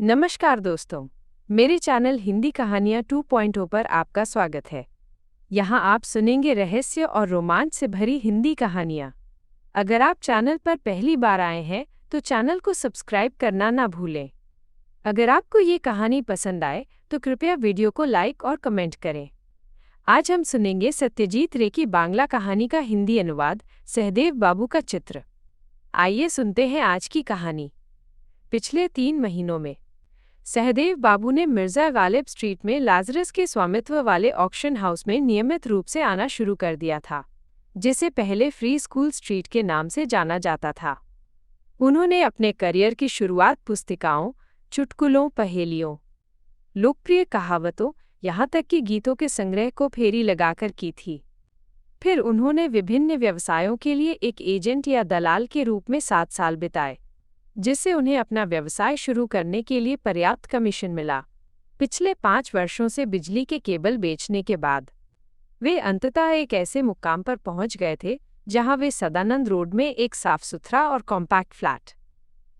नमस्कार दोस्तों, मेरे चैनल हिंदी कहानियाँ 2.0 पर आपका स्वागत है। यहाँ आप सुनेंगे रहस्य और रोमांच से भरी हिंदी कहानियाँ। अगर आप चैनल पर पहली बार आए हैं तो चैनल को सब्सक्राइब करना ना भूलें। अगर आपको ये कहानी पसंद आए तो कृपया वीडियो को लाइक और कमेंट करें। आज हम सुनेंगे सत्यजीत रे की बांग्ला कहानी का हिंदी अनुवाद, सहदेव बाबू का चित्र। आइए सुनते हैं आज की कहानी। पिछले 3 महीनों में सहदेव बाबू ने मिर्जा गालिब स्ट्रीट में लाजरस के स्वामित्व वाले ऑक्शन हाउस में नियमित रूप से आना शुरू कर दिया था, जिसे पहले फ्री स्कूल स्ट्रीट के नाम से जाना जाता था। उन्होंने अपने करियर की शुरुआत पुस्तिकाओं, चुटकुलों, पहेलियों, लोकप्रिय कहावतों, यहाँ तक कि गीतों के संग्रह को फेरी लगाकर की थी। फिर उन्होंने विभिन्न व्यवसायों के लिए एक एजेंट या दलाल के रूप में 7 साल बिताए, जिससे उन्हें अपना व्यवसाय शुरू करने के लिए पर्याप्त कमीशन मिला। पिछले 5 वर्षों से बिजली के केबल बेचने के बाद वे अंततः एक ऐसे मुकाम पर पहुंच गए थे जहां वे सदानंद रोड में एक साफ सुथरा और कॉम्पैक्ट फ्लैट,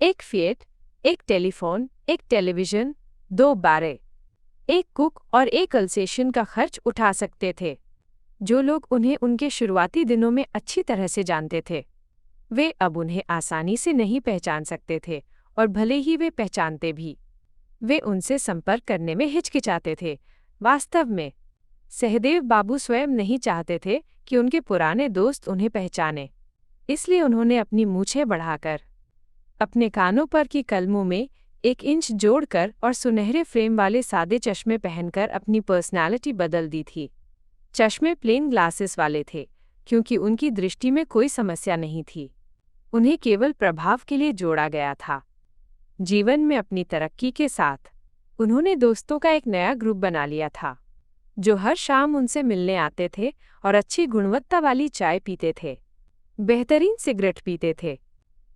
एक फिएट, एक टेलीफोन, एक टेलीविजन, 2 बारें, एक कुक और एक अल्सेशन का खर्च उठा सकते थे। जो लोग उन्हें उनके शुरुआती दिनों में अच्छी तरह से जानते थे, वे अब उन्हें आसानी से नहीं पहचान सकते थे, और भले ही वे पहचानते भी, वे उनसे संपर्क करने में हिचकिचाते थे। वास्तव में सहदेव बाबू स्वयं नहीं चाहते थे कि उनके पुराने दोस्त उन्हें पहचाने, इसलिए उन्होंने अपनी मूछें बढ़ाकर, अपने कानों पर की कलमों में 1 इंच जोड़कर और सुनहरे फ्रेम वाले सादे चश्मे पहनकर अपनी पर्सनैलिटी बदल दी थी। चश्मे प्लेन ग्लासेस वाले थे, क्योंकि उनकी दृष्टि में कोई समस्या नहीं थी। उन्हें केवल प्रभाव के लिए जोड़ा गया था। जीवन में अपनी तरक्की के साथ उन्होंने दोस्तों का एक नया ग्रुप बना लिया था, जो हर शाम उनसे मिलने आते थे और अच्छी गुणवत्ता वाली चाय पीते थे, बेहतरीन सिगरेट पीते थे,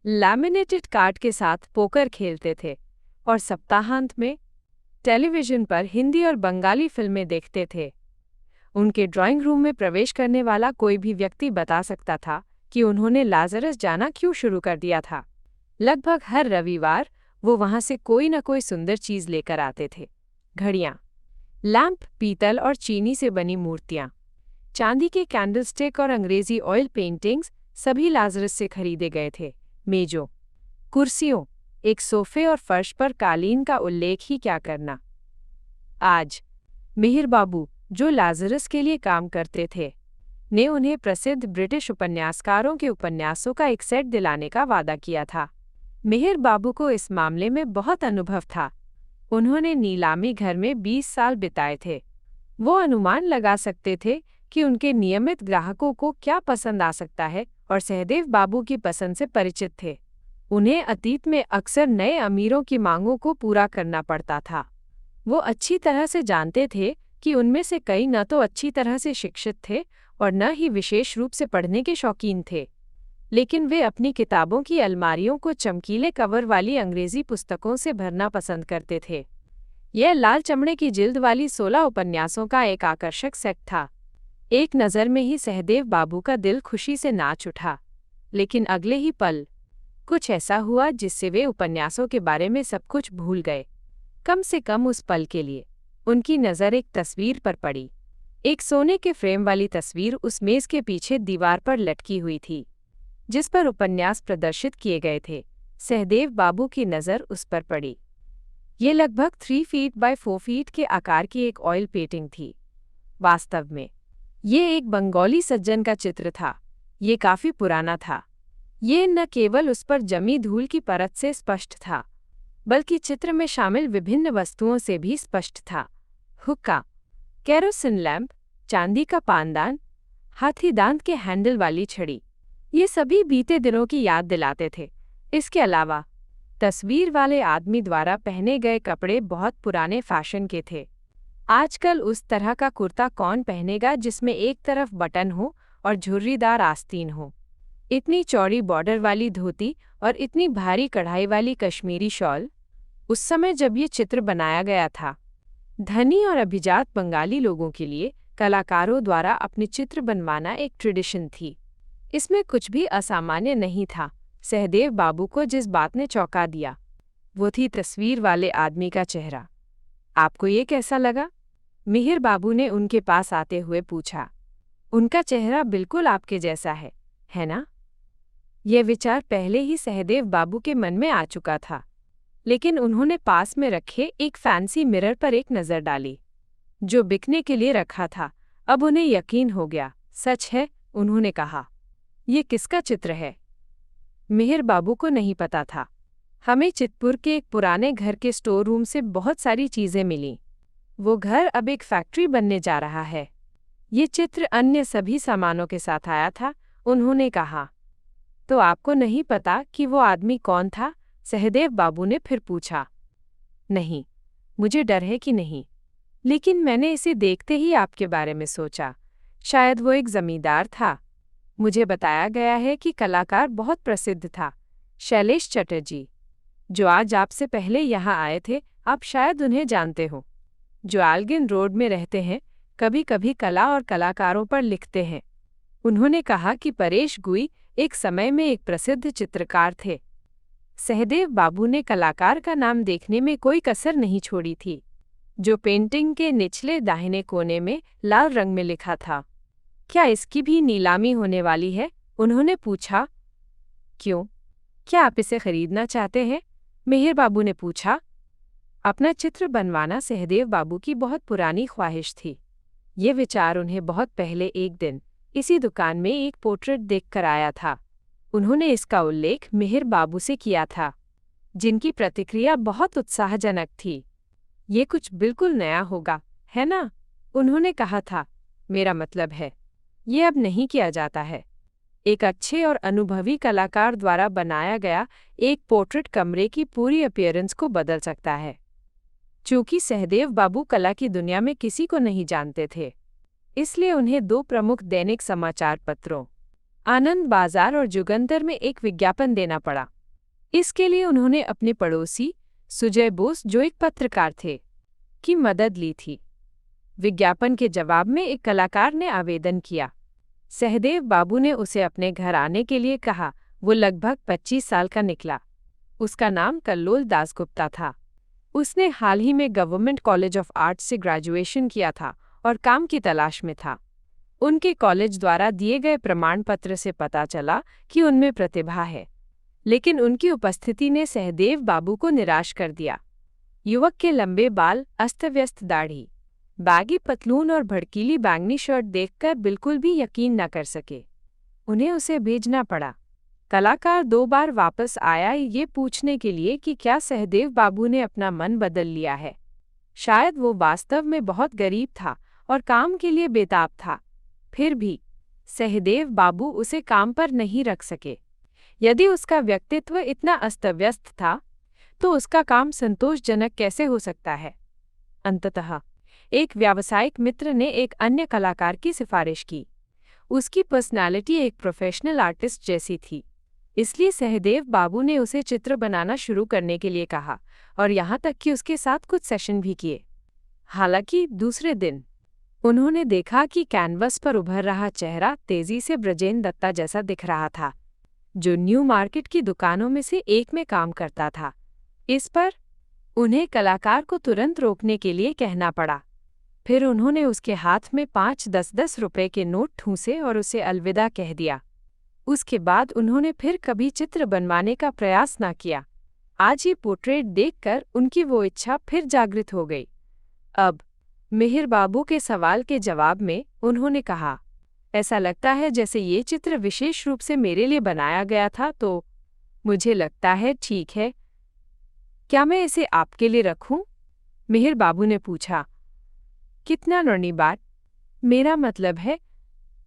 लैमिनेटेड कार्ड के साथ पोकर खेलते थे और सप्ताहांत में टेलीविजन पर हिंदी और बंगाली फिल्में देखते थे। उनके ड्राइंग रूम में प्रवेश करने वाला कोई भी व्यक्ति बता सकता था कि उन्होंने लाजरस जाना क्यों शुरू कर दिया था। लगभग हर रविवार वो वहां से कोई न कोई सुंदर चीज लेकर आते थे। घड़ियां, लैंप, पीतल और चीनी से बनी मूर्तियां, चांदी के कैंडलस्टिक और अंग्रेजी ऑयल पेंटिंग्स सभी लाजरस से खरीदे गए थे। मेजों, कुर्सियों, एक सोफे और फर्श पर कालीन का उल्लेख ही क्या करना। आज मिहिर बाबू, जो लाजरस के लिए काम करते थे, ने उन्हें प्रसिद्ध ब्रिटिश उपन्यासकारों के उपन्यासों का एक सेट दिलाने का वादा किया था। मिहिर बाबू को इस मामले में बहुत अनुभव था। उन्होंने नीलामी घर में 20 साल बिताए थे। वो अनुमान लगा सकते थे कि उनके नियमित ग्राहकों को क्या पसंद आ सकता है, और सहदेव बाबू की पसंद से परिचित थे। उन्हें अतीत में अक्सर नए अमीरों की मांगों को पूरा करना पड़ता था। वो अच्छी तरह से जानते थे कि उनमें से कई न तो अच्छी तरह से शिक्षित थे और न ही विशेष रूप से पढ़ने के शौकीन थे, लेकिन वे अपनी किताबों की अलमारियों को चमकीले कवर वाली अंग्रेजी पुस्तकों से भरना पसंद करते थे। यह लाल चमड़े की जिल्द वाली 16 उपन्यासों का एक आकर्षक सेट था। एक नज़र में ही सहदेव बाबू का दिल खुशी से नाच उठा, लेकिन अगले ही पल कुछ ऐसा हुआ जिससे वे उपन्यासों के बारे में सब कुछ भूल गए। कम से कम उस पल के लिए उनकी नज़र एक तस्वीर पर पड़ी। एक सोने के फ्रेम वाली तस्वीर उस मेज के पीछे दीवार पर लटकी हुई थी, जिस पर उपन्यास प्रदर्शित किए गए थे। सहदेव बाबू की नज़र उस पर पड़ी। ये लगभग 3 फीट बाय 4 फीट के आकार की एक ऑयल पेंटिंग थी। वास्तव में ये एक बंगाली सज्जन का चित्र था। ये काफी पुराना था। ये न केवल उस पर जमी धूल की परत से स्पष्ट था, बल्कि चित्र में शामिल विभिन्न वस्तुओं से भी स्पष्ट था। हुक्का, केरोसिन लैंप, चांदी का पानदान, हाथी दांत के हैंडल वाली छड़ी, ये सभी बीते दिनों की याद दिलाते थे। इसके अलावा तस्वीर वाले आदमी द्वारा पहने गए कपड़े बहुत पुराने फैशन के थे। आजकल उस तरह का कुर्ता कौन पहनेगा जिसमें एक तरफ बटन हो और झुर्रीदार आस्तीन हो। इतनी चौड़ी बॉर्डर वाली धोती और इतनी भारी कढ़ाई वाली कश्मीरी शॉल। उस समय जब ये चित्र बनाया गया था, धनी और अभिजात बंगाली लोगों के लिए कलाकारों द्वारा अपने चित्र बनवाना एक ट्रेडिशन थी। इसमें कुछ भी असामान्य नहीं था। सहदेव बाबू को जिस बात ने चौंका दिया वो थी तस्वीर वाले आदमी का चेहरा। आपको ये कैसा लगा? मिहिर बाबू ने उनके पास आते हुए पूछा। उनका चेहरा बिल्कुल आपके जैसा है ना? यह विचार पहले ही सहदेव बाबू के मन में आ चुका था, लेकिन उन्होंने पास में रखे एक फैंसी मिरर पर एक नज़र डाली, जो बिकने के लिए रखा था। अब उन्हें यकीन हो गया, सच है, उन्होंने कहा। ये किसका चित्र है? मिहिर बाबू को नहीं पता था। हमें चितपुर के एक पुराने घर के स्टोर रूम से बहुत सारी चीज़ें मिलीं। वो घर अब एक फैक्ट्री बनने जा रहा है। ये चित्र अन्य सभी सामानों के साथ आया था, उन्होंने कहा। तो आपको नहीं पता कि वो आदमी कौन था? सहदेव बाबू ने फिर पूछा। नहीं, मुझे डर है कि नहीं, लेकिन मैंने इसे देखते ही आपके बारे में सोचा। शायद वो एक जमींदार था। मुझे बताया गया है कि कलाकार बहुत प्रसिद्ध था, शैलेश चटर्जी, जो आज आपसे पहले यहाँ आए थे। आप शायद उन्हें जानते हो, जो आल्गिन रोड में रहते हैं, कभी कभी कला और कलाकारों पर लिखते हैं। उन्होंने कहा कि परेश गुई एक समय में एक प्रसिद्ध चित्रकार थे। सहदेव बाबू ने कलाकार का नाम देखने में कोई कसर नहीं छोड़ी थी, जो पेंटिंग के निचले दाहिने कोने में लाल रंग में लिखा था। क्या इसकी भी नीलामी होने वाली है? उन्होंने पूछा। क्यों? क्या आप इसे खरीदना चाहते हैं? मिहिर बाबू ने पूछा। अपना चित्र बनवाना सहदेव बाबू की बहुत पुरानी ख्वाहिश थी। ये विचार उन्हें बहुत पहले एक दिन इसी दुकान में एक पोर्ट्रेट देखकर आया था। उन्होंने इसका उल्लेख मिहिर बाबू से किया था, जिनकी प्रतिक्रिया बहुत उत्साहजनक थी। ये कुछ बिल्कुल नया होगा, है ना? उन्होंने कहा था। मेरा मतलब है, ये अब नहीं किया जाता है। एक अच्छे और अनुभवी कलाकार द्वारा बनाया गया एक पोर्ट्रेट कमरे की पूरी अपीयरेंस को बदल सकता है। चूंकि सहदेव बाबू कला की दुनिया में किसी को नहीं जानते थे, इसलिए उन्हें दो प्रमुख दैनिक समाचार पत्रों, आनंद बाजार और जुगंतर में एक विज्ञापन देना पड़ा। इसके लिए उन्होंने अपने पड़ोसी सुजय बोस, जो एक पत्रकार थे, की मदद ली थी। विज्ञापन के जवाब में एक कलाकार ने आवेदन किया। सहदेव बाबू ने उसे अपने घर आने के लिए कहा। वो लगभग 25 साल का निकला। उसका नाम कल्लोल दासगुप्ता था। उसने हाल ही में गवर्नमेंट कॉलेज ऑफ आर्ट्स से ग्रेजुएशन किया था और काम की तलाश में था। उनके कॉलेज द्वारा दिए गए प्रमाण पत्र से पता चला कि उनमें प्रतिभा है, लेकिन उनकी उपस्थिति ने सहदेव बाबू को निराश कर दिया। युवक के लंबे बाल, अस्तव्यस्त दाढ़ी, बैगी पतलून और भड़कीली बैंगनी शर्ट देखकर बिल्कुल भी यकीन न कर सके। उन्हें उसे भेजना पड़ा। कलाकार 2 बार वापस आया ये पूछने के लिए कि क्या सहदेव बाबू ने अपना मन बदल लिया है। शायद वो वास्तव में बहुत गरीब था और काम के लिए बेताब था। फिर भी सहदेव बाबू उसे काम पर नहीं रख सके। यदि उसका व्यक्तित्व इतना अस्तव्यस्त था, तो उसका काम संतोषजनक कैसे हो सकता है? अंततः एक व्यावसायिक मित्र ने एक अन्य कलाकार की सिफारिश की। उसकी पर्सनालिटी एक प्रोफेशनल आर्टिस्ट जैसी थी, इसलिए सहदेव बाबू ने उसे चित्र बनाना शुरू करने के लिए कहा और यहाँ तक कि उसके साथ कुछ सेशन भी किए। हालांकि दूसरे दिन उन्होंने देखा कि कैनवस पर उभर रहा चेहरा तेजी से ब्रजेन दत्ता जैसा दिख रहा था, जो न्यू मार्केट की दुकानों में से एक में काम करता था। इस पर उन्हें कलाकार को तुरंत रोकने के लिए कहना पड़ा। फिर उन्होंने उसके हाथ में 5-10 रुपए के नोट ठूंसे और उसे अलविदा कह दिया। उसके बाद उन्होंने फिर कभी चित्र बनवाने का प्रयास न किया। आज ये पोर्ट्रेट देखकर उनकी वो इच्छा फिर जागृत हो गई। अब मिहिर बाबू के सवाल के जवाब में उन्होंने कहा, ऐसा लगता है जैसे ये चित्र विशेष रूप से मेरे लिए बनाया गया था, तो मुझे लगता है ठीक है। क्या मैं इसे आपके लिए रखूं? मिहिर बाबू ने पूछा। कितना नरनी बात, मेरा मतलब है,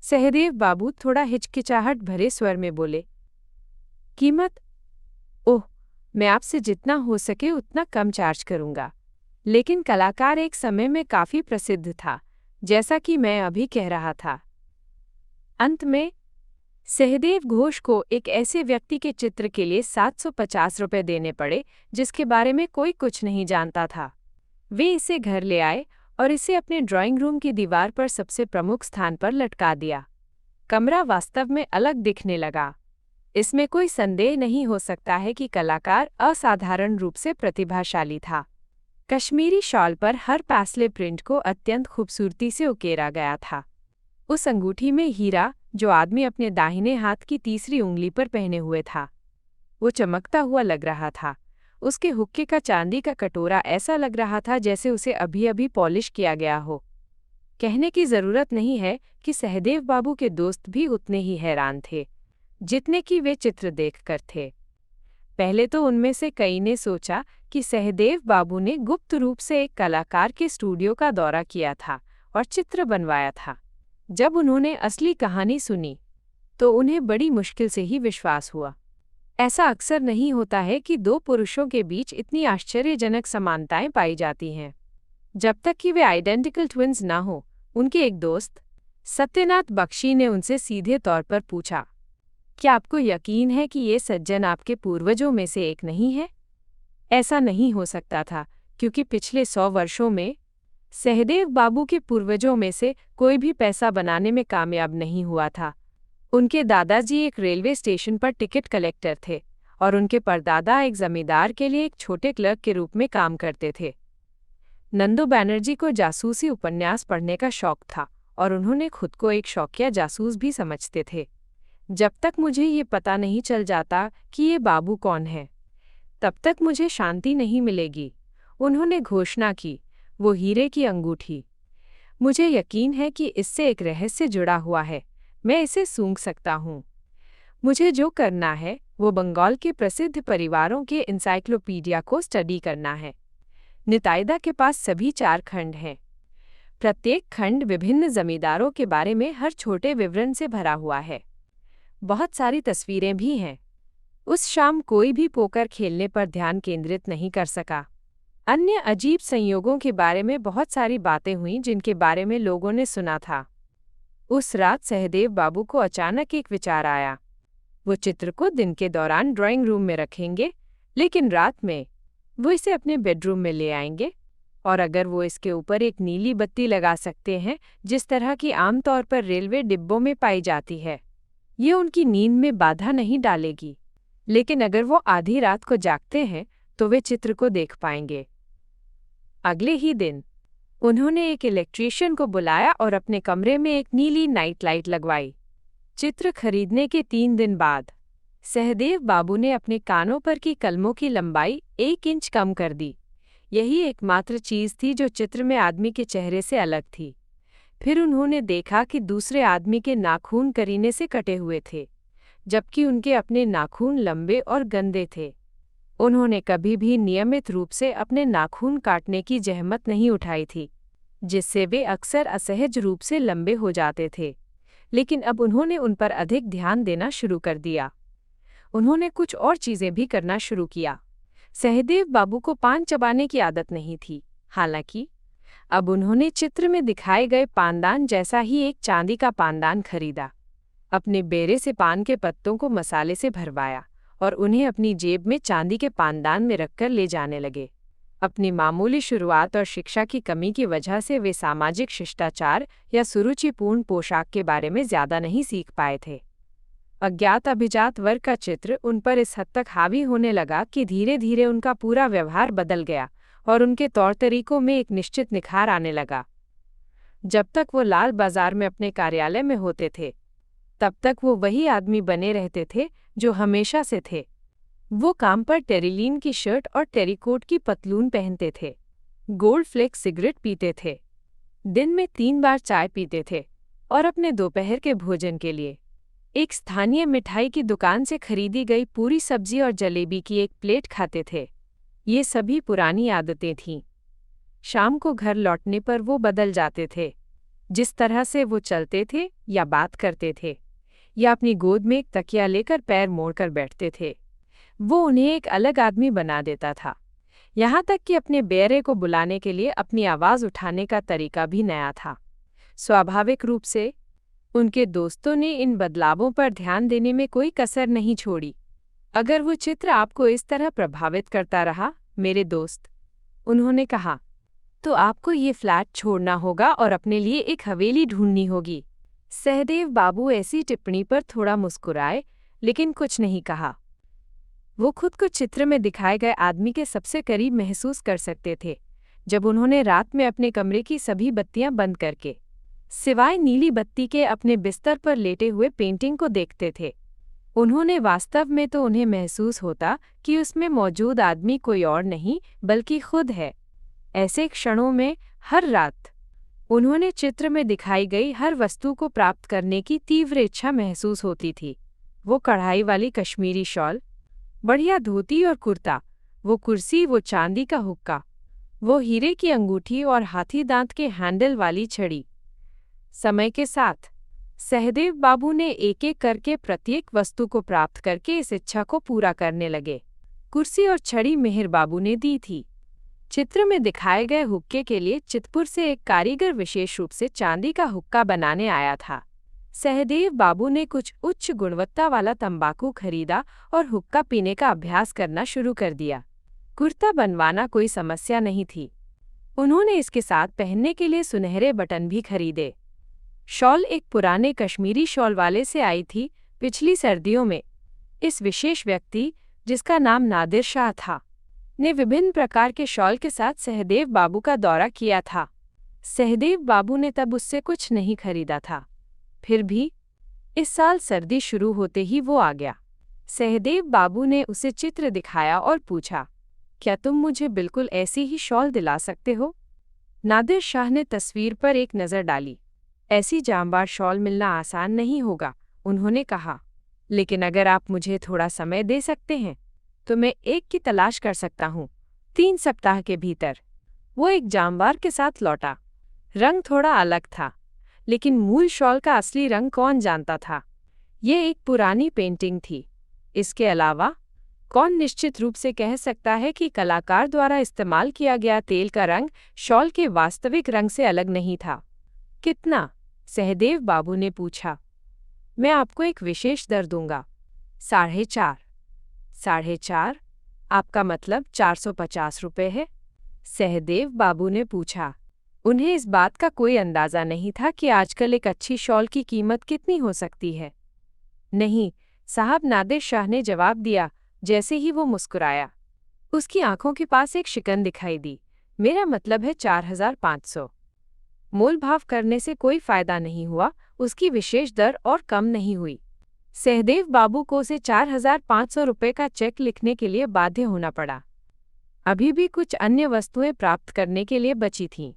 सहदेव बाबू थोड़ा हिचकिचाहट भरे स्वर में बोले। कीमत? ओह, मैं आपसे जितना हो सके उतना कम चार्ज करूंगा, लेकिन कलाकार एक समय में काफी प्रसिद्ध था, जैसा कि मैं अभी कह रहा था। अंत में सहदेव घोष को एक ऐसे व्यक्ति के चित्र के लिए 750 रुपए देने पड़े जिसके बारे में कोई कुछ नहीं जानता था। वे इसे घर ले आए और इसे अपने ड्राइंग रूम की दीवार पर सबसे प्रमुख स्थान पर लटका दिया। कमरा वास्तव में अलग दिखने लगा। इसमें कोई संदेह नहीं हो सकता है कि कलाकार असाधारण रूप से प्रतिभाशाली था। कश्मीरी शॉल पर हर पासले प्रिंट को अत्यंत खूबसूरती से उकेरा गया था। उस अंगूठी में हीरा, जो आदमी अपने दाहिने हाथ की तीसरी उंगली पर पहने हुए था, वो चमकता हुआ लग रहा था। उसके हुक्के का चांदी का कटोरा ऐसा लग रहा था जैसे उसे अभी अभी पॉलिश किया गया हो। कहने की जरूरत नहीं है कि सहदेव बाबू के दोस्त भी उतने ही हैरान थे जितने कि वे चित्र देखकर थे। पहले तो उनमें से कई ने सोचा कि सहदेव बाबू ने गुप्त रूप से एक कलाकार के स्टूडियो का दौरा किया था और चित्र बनवाया था। जब उन्होंने असली कहानी सुनी तो उन्हें बड़ी मुश्किल से ही विश्वास हुआ। ऐसा अक्सर नहीं होता है कि दो पुरुषों के बीच इतनी आश्चर्यजनक समानताएं पाई जाती हैं। जब तक कि वे आइडेंटिकल ट्विन्स ना हो। उनके एक दोस्त सत्यनाथ बख्शी ने उनसे सीधे तौर पर पूछा, क्या आपको यकीन है कि ये सज्जन आपके पूर्वजों में से एक नहीं है? ऐसा नहीं हो सकता था, क्योंकि पिछले 100 वर्षों में सहदेव बाबू के पूर्वजों में से कोई भी पैसा बनाने में कामयाब नहीं हुआ था। उनके दादाजी एक रेलवे स्टेशन पर टिकट कलेक्टर थे और उनके परदादा एक जमींदार के लिए एक छोटे क्लर्क के रूप में काम करते थे। नंदू बनर्जी को जासूसी उपन्यास पढ़ने का शौक था और उन्होंने खुद को एक शौकिया जासूस भी समझते थे। जब तक मुझे ये पता नहीं चल जाता कि ये बाबू कौन है, तब तक मुझे शांति नहीं मिलेगी, उन्होंने घोषणा की। वो हीरे की अंगूठी। मुझे यकीन है कि इससे एक रहस्य जुड़ा हुआ है। मैं इसे सूंघ सकता हूँ। मुझे जो करना है वो बंगाल के प्रसिद्ध परिवारों के इंसाइक्लोपीडिया को स्टडी करना है। निताइदा के पास सभी 4 खंड हैं। प्रत्येक खंड विभिन्न जमींदारों के बारे में हर छोटे विवरण से भरा हुआ है। बहुत सारी तस्वीरें भी हैं। उस शाम कोई भी पोकर खेलने पर ध्यान केंद्रित नहीं कर सका। अन्य अजीब संयोगों के बारे में बहुत सारी बातें हुईं जिनके बारे में लोगों ने सुना था। उस रात सहदेव बाबू को अचानक एक विचार आया। वो चित्र को दिन के दौरान ड्राइंग रूम में रखेंगे, लेकिन रात में वो इसे अपने बेडरूम में ले आएंगे। और अगर वो इसके ऊपर एक नीली बत्ती लगा सकते हैं, जिस तरह की आमतौर पर रेलवे डिब्बों में पाई जाती है, ये उनकी नींद में बाधा नहीं डालेगी। लेकिन अगर वो आधी रात को जागते हैं तो वे चित्र को देख पाएंगे। अगले ही दिन उन्होंने एक इलेक्ट्रीशियन को बुलाया और अपने कमरे में एक नीली नाइट लाइट लगवाई। चित्र खरीदने के 3 दिन बाद सहदेव बाबू ने अपने कानों पर की कलमों की लंबाई 1 इंच कम कर दी। यही एकमात्र चीज थी जो चित्र में आदमी के चेहरे से अलग थी। फिर उन्होंने देखा कि दूसरे आदमी के नाखून करीने से कटे हुए थे, जबकि उनके अपने नाखून लंबे और गंदे थे। उन्होंने कभी भी नियमित रूप से अपने नाखून काटने की जहमत नहीं उठाई थी, जिससे वे अक्सर असहज रूप से लंबे हो जाते थे। लेकिन अब उन्होंने उन पर अधिक ध्यान देना शुरू कर दिया। उन्होंने कुछ और चीजें भी करना शुरू किया। सहदेव बाबू को पान चबाने की आदत नहीं थी। हालांकि अब उन्होंने चित्र में दिखाए गए पानदान जैसा ही एक चांदी का पानदान खरीदा, अपने बेरे से पान के पत्तों को मसाले से भरवाया और उन्हें अपनी जेब में चांदी के पानदान में रखकर ले जाने लगे। अपनी मामूली शुरुआत और शिक्षा की कमी की वजह से वे सामाजिक शिष्टाचार या सुरुचिपूर्ण पोशाक के बारे में ज्यादा नहीं सीख पाए थे। अज्ञात अभिजात वर्ग का चित्र उन पर इस हद तक हावी होने लगा कि धीरे धीरे उनका पूरा व्यवहार बदल गया और उनके तौर तरीकों में एक निश्चित निखार आने लगा। जब तक वो लाल बाजार में अपने कार्यालय में होते थे, तब तक वो वही आदमी बने रहते थे जो हमेशा से थे। वो काम पर टेरिलीन की शर्ट और टेरिकोट की पतलून पहनते थे, गोल्ड फ्लेक सिगरेट पीते थे, दिन में 3 बार चाय पीते थे और अपने दोपहर के भोजन के लिए एक स्थानीय मिठाई की दुकान से खरीदी गई पूरी सब्जी और जलेबी की एक प्लेट खाते थे। ये सभी पुरानी आदतें थीं। शाम को घर लौटने पर वो बदल जाते थे। जिस तरह से वो चलते थे या बात करते थे या अपनी गोद में एक तकिया लेकर पैर मोड़कर बैठते थे, वो उन्हें एक अलग आदमी बना देता था। यहाँ तक कि अपने बेरे को बुलाने के लिए अपनी आवाज़ उठाने का तरीका भी नया था। स्वाभाविक रूप से उनके दोस्तों ने इन बदलावों पर ध्यान देने में कोई कसर नहीं छोड़ी। अगर वो चित्र आपको इस तरह प्रभावित करता रहा, मेरे दोस्त, उन्होंने कहा, तो आपको ये फ्लैट छोड़ना होगा और अपने लिए एक हवेली ढूंढनी होगी। सहदेव बाबू ऐसी टिप्पणी पर थोड़ा मुस्कुराए, लेकिन कुछ नहीं कहा। वो खुद को चित्र में दिखाए गए आदमी के सबसे करीब महसूस कर सकते थे, जब उन्होंने रात में अपने कमरे की सभी बत्तियां बंद करके, सिवाय नीली बत्ती के, अपने बिस्तर पर लेटे हुए पेंटिंग को देखते थे। उन्होंने वास्तव में तो उन्हें महसूस होता कि उसमें मौजूद आदमी कोई और नहीं बल्कि खुद है। ऐसे क्षणों में हर रात उन्होंने चित्र में दिखाई गई हर वस्तु को प्राप्त करने की तीव्र इच्छा महसूस होती थी। वो कढ़ाई वाली कश्मीरी शॉल, बढ़िया धोती और कुर्ता, वो कुर्सी, वो चांदी का हुक्का, वो हीरे की अंगूठी और हाथी दांत के हैंडल वाली छड़ी। समय के साथ सहदेव बाबू ने एक एक करके प्रत्येक वस्तु को प्राप्त करके इस इच्छा को पूरा करने लगे। कुर्सी और छड़ी मेहर बाबू ने दी थी। चित्र में दिखाए गए हुक्के के लिए चितपुर से एक कारीगर विशेष रूप से चांदी का हुक्का बनाने आया था। सहदेव बाबू ने कुछ उच्च गुणवत्ता वाला तंबाकू खरीदा और हुक्का पीने का अभ्यास करना शुरू कर दिया। कुर्ता बनवाना कोई समस्या नहीं थी। उन्होंने इसके साथ पहनने के लिए सुनहरे बटन भी खरीदे। शॉल एक पुराने कश्मीरी शॉल वाले से आई थी पिछली सर्दियों में। इस विशेष व्यक्ति, जिसका नाम नादिर शाह था, ने विभिन्न प्रकार के शॉल के साथ सहदेव बाबू का दौरा किया था। सहदेव बाबू ने तब उससे कुछ नहीं खरीदा था। फिर भी इस साल सर्दी शुरू होते ही वो आ गया। सहदेव बाबू ने उसे चित्र दिखाया और पूछा, क्या तुम मुझे बिल्कुल ऐसी ही शॉल दिला सकते हो? नादिर शाह ने तस्वीर पर एक नज़र डाली। ऐसी जामदार शॉल मिलना आसान नहीं होगा, उन्होंने कहा, लेकिन अगर आप मुझे थोड़ा समय दे सकते हैं तो मैं एक की तलाश कर सकता हूँ। 3 सप्ताह के भीतर वो एक जामदार के साथ लौटा। रंग थोड़ा अलग था, लेकिन मूल शॉल का असली रंग कौन जानता था? ये एक पुरानी पेंटिंग थी। इसके अलावा कौन निश्चित रूप से कह सकता है कि कलाकार द्वारा इस्तेमाल किया गया तेल का रंग शॉल के वास्तविक रंग से अलग नहीं था? कितना? सहदेव बाबू ने पूछा। मैं आपको एक विशेष दर दूंगा। 4.5। 4.5? आपका मतलब 450 रुपये है? सहदेव बाबू ने पूछा। उन्हें इस बात का कोई अंदाजा नहीं था कि आजकल एक अच्छी शॉल की कीमत कितनी हो सकती है। नहीं साहब, नादिर शाह ने जवाब दिया जैसे ही वो मुस्कुराया। उसकी आंखों के पास एक शिकन दिखाई दी। मेरा मतलब है 4,500। मोल भाव करने से कोई फायदा नहीं हुआ। उसकी विशेष दर और कम नहीं हुई। सहदेव बाबू को उसे 4,500 रुपये का चेक लिखने के लिए बाध्य होना पड़ा। अभी भी कुछ अन्य वस्तुएं प्राप्त करने के लिए बची थीं।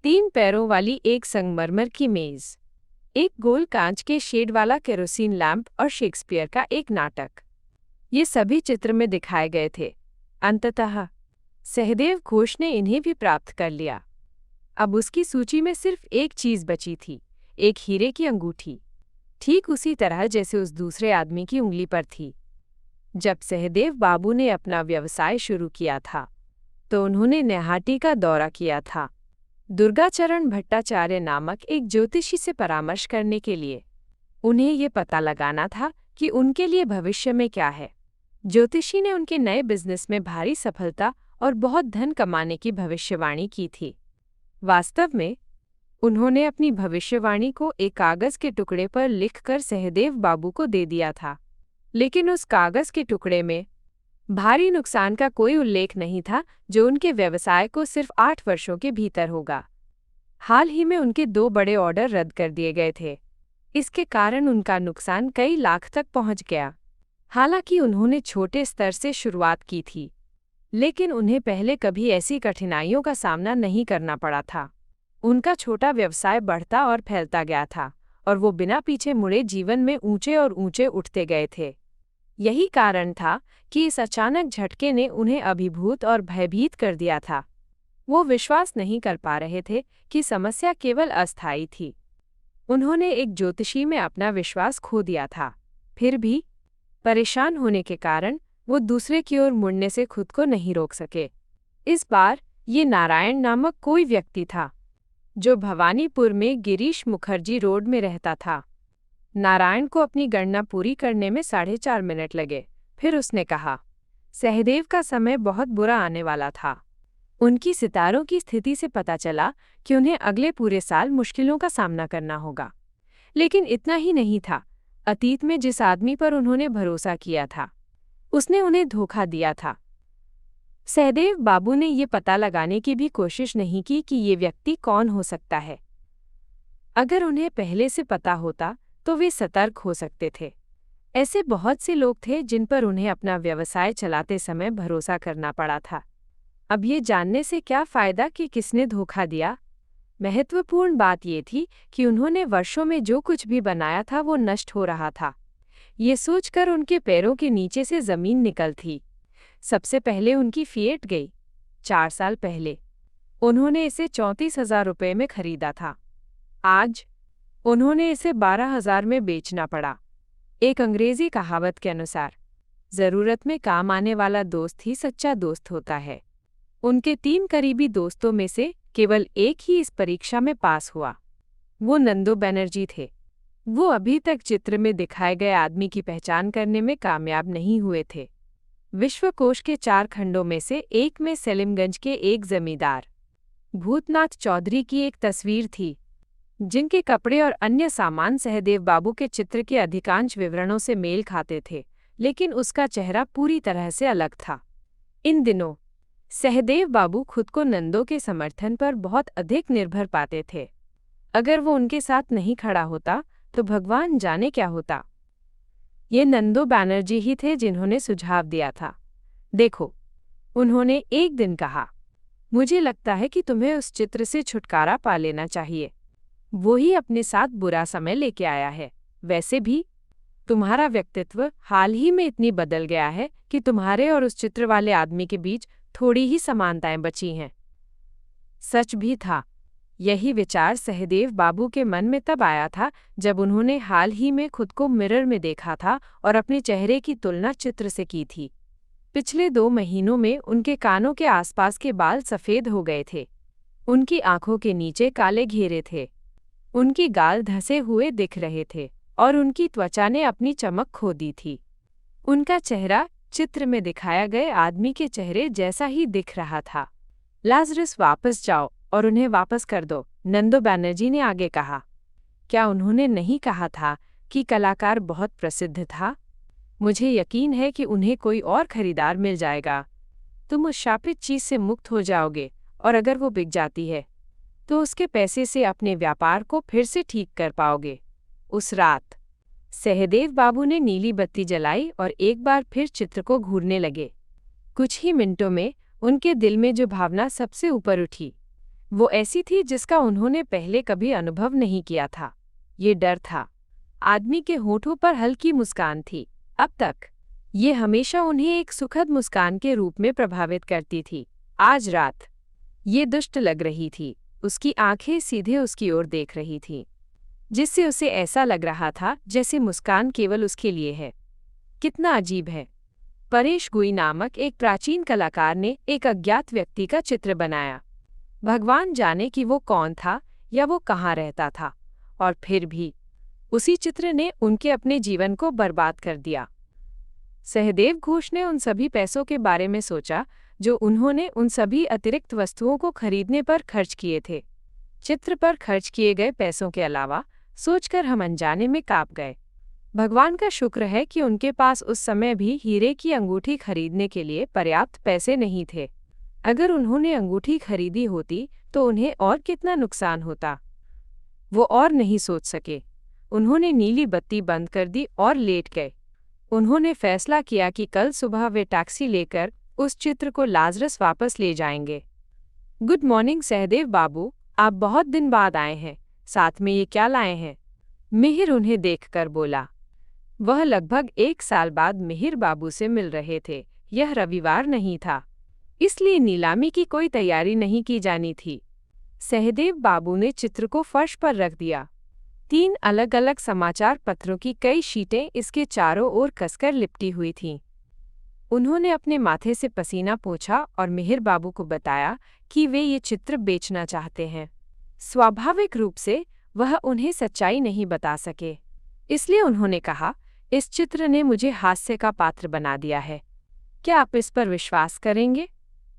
3 पैरों वाली एक संगमरमर की मेज, एक गोल कांच के शेड वाला केरोसिन लैंप और शेक्सपियर का एक नाटक। ये सभी चित्र में दिखाए गए थे। अंततः सहदेव घोष ने इन्हें भी प्राप्त कर लिया। अब उसकी सूची में सिर्फ एक चीज बची थी, एक हीरे की अंगूठी, ठीक उसी तरह जैसे उस दूसरे आदमी की उंगली पर थी। जब सहदेव बाबू ने अपना व्यवसाय शुरू किया था तो उन्होंने न्याहाटी का दौरा किया था, दुर्गाचरण भट्टाचार्य नामक एक ज्योतिषी से परामर्श करने के लिए। उन्हें ये पता लगाना था कि उनके लिए भविष्य में क्या है। ज्योतिषी ने उनके नए बिजनेस में भारी सफलता और बहुत धन कमाने की भविष्यवाणी की थी। वास्तव में उन्होंने अपनी भविष्यवाणी को एक कागज के टुकड़े पर लिखकर सहदेव बाबू को दे दिया था, लेकिन उस कागज के टुकड़े में भारी नुकसान का कोई उल्लेख नहीं था जो उनके व्यवसाय को सिर्फ 8 वर्षों के भीतर होगा। हाल ही में उनके 2 बड़े ऑर्डर रद्द कर दिए गए थे। इसके कारण उनका नुकसान कई लाख तक पहुंच गया। हालांकि उन्होंने छोटे स्तर से शुरुआत की थी, लेकिन उन्हें पहले कभी ऐसी कठिनाइयों का सामना नहीं करना पड़ा था। उनका छोटा व्यवसाय बढ़ता और फैलता गया था और वो बिना पीछे मुड़े जीवन में ऊंचे और ऊंचे उठते गए थे। यही कारण था कि इस अचानक झटके ने उन्हें अभिभूत और भयभीत कर दिया था। वो विश्वास नहीं कर पा रहे थे कि समस्या केवल अस्थायी थी। उन्होंने एक ज्योतिषी में अपना विश्वास खो दिया था। फिर भी परेशान होने के कारण वो दूसरे की ओर मुड़ने से खुद को नहीं रोक सके। इस बार ये नारायण नामक कोई व्यक्ति था जो भवानीपुर में गिरीश मुखर्जी रोड में रहता था। नारायण को अपनी गणना पूरी करने में 4.5 मिनट लगे। फिर उसने कहा, सहदेव का समय बहुत बुरा आने वाला था। उनकी सितारों की स्थिति से पता चला कि उन्हें अगले पूरे साल मुश्किलों का सामना करना होगा। लेकिन इतना ही नहीं था, अतीत में जिस आदमी पर उन्होंने भरोसा किया था, उसने उन्हें धोखा दिया था। सहदेव बाबू ने ये पता लगाने की भी कोशिश नहीं की कि ये व्यक्ति कौन हो सकता है। अगर उन्हें पहले से पता होता तो वे सतर्क हो सकते थे। ऐसे बहुत से लोग थे जिन पर उन्हें अपना व्यवसाय चलाते समय भरोसा करना पड़ा था। अब ये जानने से क्या फ़ायदा कि किसने धोखा दिया? महत्वपूर्ण बात ये थी कि उन्होंने वर्षों में जो कुछ भी बनाया था वो नष्ट हो रहा था। ये सोचकर उनके पैरों के नीचे से ज़मीन निकल थी। सबसे पहले उनकी फिएट गई। 4 साल पहले उन्होंने इसे 34,000 रुपये में खरीदा था। आज उन्होंने इसे 12,000 में बेचना पड़ा। एक अंग्रेजी कहावत के अनुसार, ज़रूरत में काम आने वाला दोस्त ही सच्चा दोस्त होता है। उनके 3 करीबी दोस्तों में से केवल एक ही इस परीक्षा में पास हुआ। वो नंदो बनर्जी थे। वो अभी तक चित्र में दिखाए गए आदमी की पहचान करने में कामयाब नहीं हुए थे। विश्वकोश के 4 खंडों में से एक में सलीमगंज के एक जमींदार भूतनाथ चौधरी की एक तस्वीर थी, जिनके कपड़े और अन्य सामान सहदेव बाबू के चित्र के अधिकांश विवरणों से मेल खाते थे, लेकिन उसका चेहरा पूरी तरह से अलग था। इन दिनों सहदेव बाबू खुद को नंदो के समर्थन पर बहुत अधिक निर्भर पाते थे। अगर वो उनके साथ नहीं खड़ा होता तो भगवान जाने क्या होता। ये नंदो बनर्जी ही थे जिन्होंने सुझाव दिया था। देखो, उन्होंने एक दिन कहा, मुझे लगता है कि तुम्हें उस चित्र से छुटकारा पा लेना चाहिए। वो ही अपने साथ बुरा समय लेके आया है। वैसे भी तुम्हारा व्यक्तित्व हाल ही में इतनी बदल गया है कि तुम्हारे और उस चित्र वाले आदमी के बीच थोड़ी ही समानताएं बची हैं। सच भी था। यही विचार सहदेव बाबू के मन में तब आया था जब उन्होंने हाल ही में खुद को मिरर में देखा था और अपने चेहरे की तुलना चित्र से की थी। पिछले 2 महीनों में उनके कानों के आसपास के बाल सफ़ेद हो गए थे। उनकी आंखों के नीचे काले घेरे थे। उनकी गाल धंसे हुए दिख रहे थे और उनकी त्वचा ने अपनी चमक खो दी थी। उनका चेहरा चित्र में दिखाया गए आदमी के चेहरे जैसा ही दिख रहा था। लाजरस, वापस जाओ और उन्हें वापस कर दो, नंदो बनर्जी ने आगे कहा। क्या उन्होंने नहीं कहा था कि कलाकार बहुत प्रसिद्ध था? मुझे यकीन है कि उन्हें कोई और खरीदार मिल जाएगा। तुम उस शापित चीज़ से मुक्त हो जाओगे और अगर वो बिक जाती है तो उसके पैसे से अपने व्यापार को फिर से ठीक कर पाओगे। उस रात सहदेव बाबू ने नीली बत्ती जलाई और एक बार फिर चित्र को घूरने लगे। कुछ ही मिनटों में उनके दिल में जो भावना सबसे ऊपर उठी, वो ऐसी थी जिसका उन्होंने पहले कभी अनुभव नहीं किया था। ये डर था। आदमी के होठों पर हल्की मुस्कान थी। अब तक ये हमेशा उन्हें एक सुखद मुस्कान के रूप में प्रभावित करती थी। आज रात ये दुष्ट लग रही थी। उसकी आंखें सीधे उसकी ओर देख रही थीं, जिससे उसे ऐसा लग रहा था जैसे मुस्कान केवल उसके लिए है। कितना अजीब है। परेश गुई नामक एक प्राचीन कलाकार ने एक अज्ञात व्यक्ति का चित्र बनाया। भगवान जाने कि वो कौन था या वो कहाँ रहता था, और फिर भी उसी चित्र ने उनके अपने जीवन को बर्बाद कर दिया। सहदेव घोष ने उन सभी पैसों के बारे में सोचा जो उन्होंने उन सभी अतिरिक्त वस्तुओं को खरीदने पर खर्च किए थे। चित्र पर खर्च किए गए पैसों के अलावा सोचकर हम अनजाने में कांप गए। भगवान का शुक्र है कि उनके पास उस समय भी हीरे की अंगूठी खरीदने के लिए पर्याप्त पैसे नहीं थे। अगर उन्होंने अंगूठी खरीदी होती तो उन्हें और कितना नुकसान होता। वो और नहीं सोच सके। उन्होंने नीली बत्ती बंद कर दी और लेट गए। उन्होंने फैसला किया कि कल सुबह वे टैक्सी लेकर उस चित्र को लाजरस वापस ले जाएंगे। गुड मॉर्निंग सहदेव बाबू, आप बहुत दिन बाद आए हैं। साथ में ये क्या लाए हैं? मिहिर उन्हें देखकर बोला। वह लगभग 1 साल बाद मिहिर बाबू से मिल रहे थे। यह रविवार नहीं था, इसलिए नीलामी की कोई तैयारी नहीं की जानी थी। सहदेव बाबू ने चित्र को फर्श पर रख दिया। 3 अलग-अलग समाचार पत्रों की कई शीटें इसके चारों ओर कसकर लिपटी हुई थीं। उन्होंने अपने माथे से पसीना पोंछा और मिहिर बाबू को बताया कि वे ये चित्र बेचना चाहते हैं। स्वाभाविक रूप से वह उन्हें सच्चाई नहीं बता सके, इसलिए उन्होंने कहा, इस चित्र ने मुझे हास्य का पात्र बना दिया है। क्या आप इस पर विश्वास करेंगे?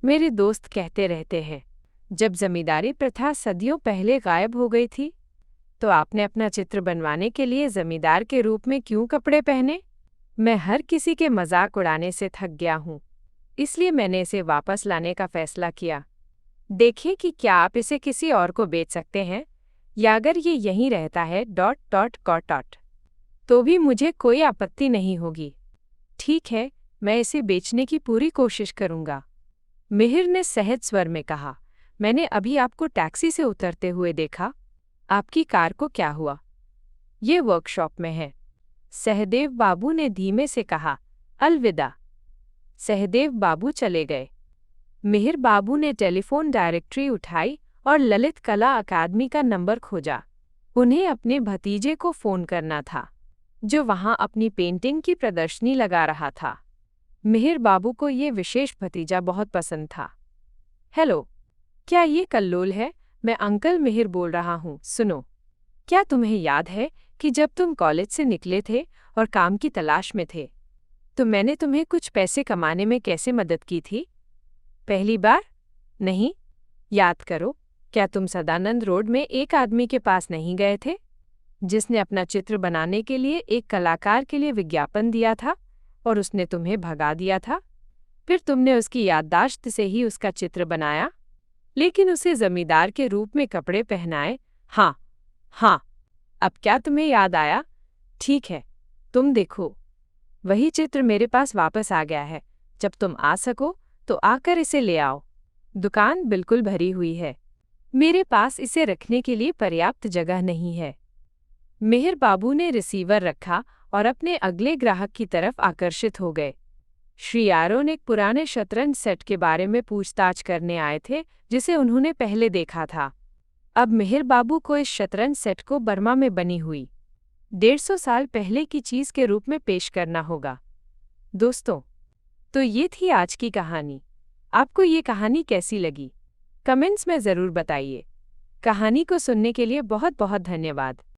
मेरे दोस्त कहते रहते हैं, जब जमींदारी प्रथा सदियों पहले गायब हो गई थी, तो आपने अपना चित्र बनवाने के लिए जमींदार के रूप में क्यों कपड़े पहने? मैं हर किसी के मजाक उड़ाने से थक गया हूँ, इसलिए मैंने इसे वापस लाने का फैसला किया। देखिए कि क्या आप इसे किसी और को बेच सकते हैं, या अगर ये यहीं रहता है ... तो भी मुझे कोई आपत्ति नहीं होगी। ठीक है, मैं इसे बेचने की पूरी कोशिश करूंगा, मिहिर ने सहज स्वर में कहा। मैंने अभी आपको टैक्सी से उतरते हुए देखा। आपकी कार को क्या हुआ? ये वर्कशॉप में है, सहदेव बाबू ने धीमे से कहा। अलविदा। सहदेव बाबू चले गए। मिहिर बाबू ने टेलीफोन डायरेक्टरी उठाई और ललित कला अकादमी का नंबर खोजा। उन्हें अपने भतीजे को फोन करना था, जो वहां अपनी पेंटिंग की प्रदर्शनी लगा रहा था। मिहिर बाबू को ये विशेष भतीजा बहुत पसंद था। हेलो, क्या ये कल्लोल है? मैं अंकल मिहिर बोल रहा हूँ। सुनो, क्या तुम्हें याद है कि जब तुम कॉलेज से निकले थे और काम की तलाश में थे, तो मैंने तुम्हें कुछ पैसे कमाने में कैसे मदद की थी? पहली बार? नहीं? याद करो, क्या तुम सदानंद रोड में एक आदमी के पास नहीं गए थे, जिसने अपना चित्र बनाने के लिए एक कलाकार के लिए विज्ञापन दिया था और उसने तुम्हें भगा दिया था? फिर तुमने उसकी याददाश्त से ही उसका चित्र बनाया, लेकिन उसे जमींदार के रूप में कपड़े पहनाए। हाँ हाँ, अब क्या तुम्हें याद आया? ठीक है, तुम देखो, वही चित्र मेरे पास वापस आ गया है। जब तुम आ सको तो आकर इसे ले आओ। दुकान बिल्कुल भरी हुई है, मेरे पास इसे रखने के लिए पर्याप्त जगह नहीं है। मिहिर बाबू ने रिसीवर रखा और अपने अगले ग्राहक की तरफ आकर्षित हो गए। श्री आरोन एक पुराने शतरंज सेट के बारे में पूछताछ करने आए थे, जिसे उन्होंने पहले देखा था। अब मिहिर बाबू को इस शतरंज सेट को बर्मा में बनी हुई 150 साल पहले की चीज के रूप में पेश करना होगा। दोस्तों, तो ये थी आज की कहानी। आपको ये कहानी कैसी लगी? कमेंट्स में ज़रूर बताइए। कहानी को सुनने के लिए बहुत बहुत धन्यवाद।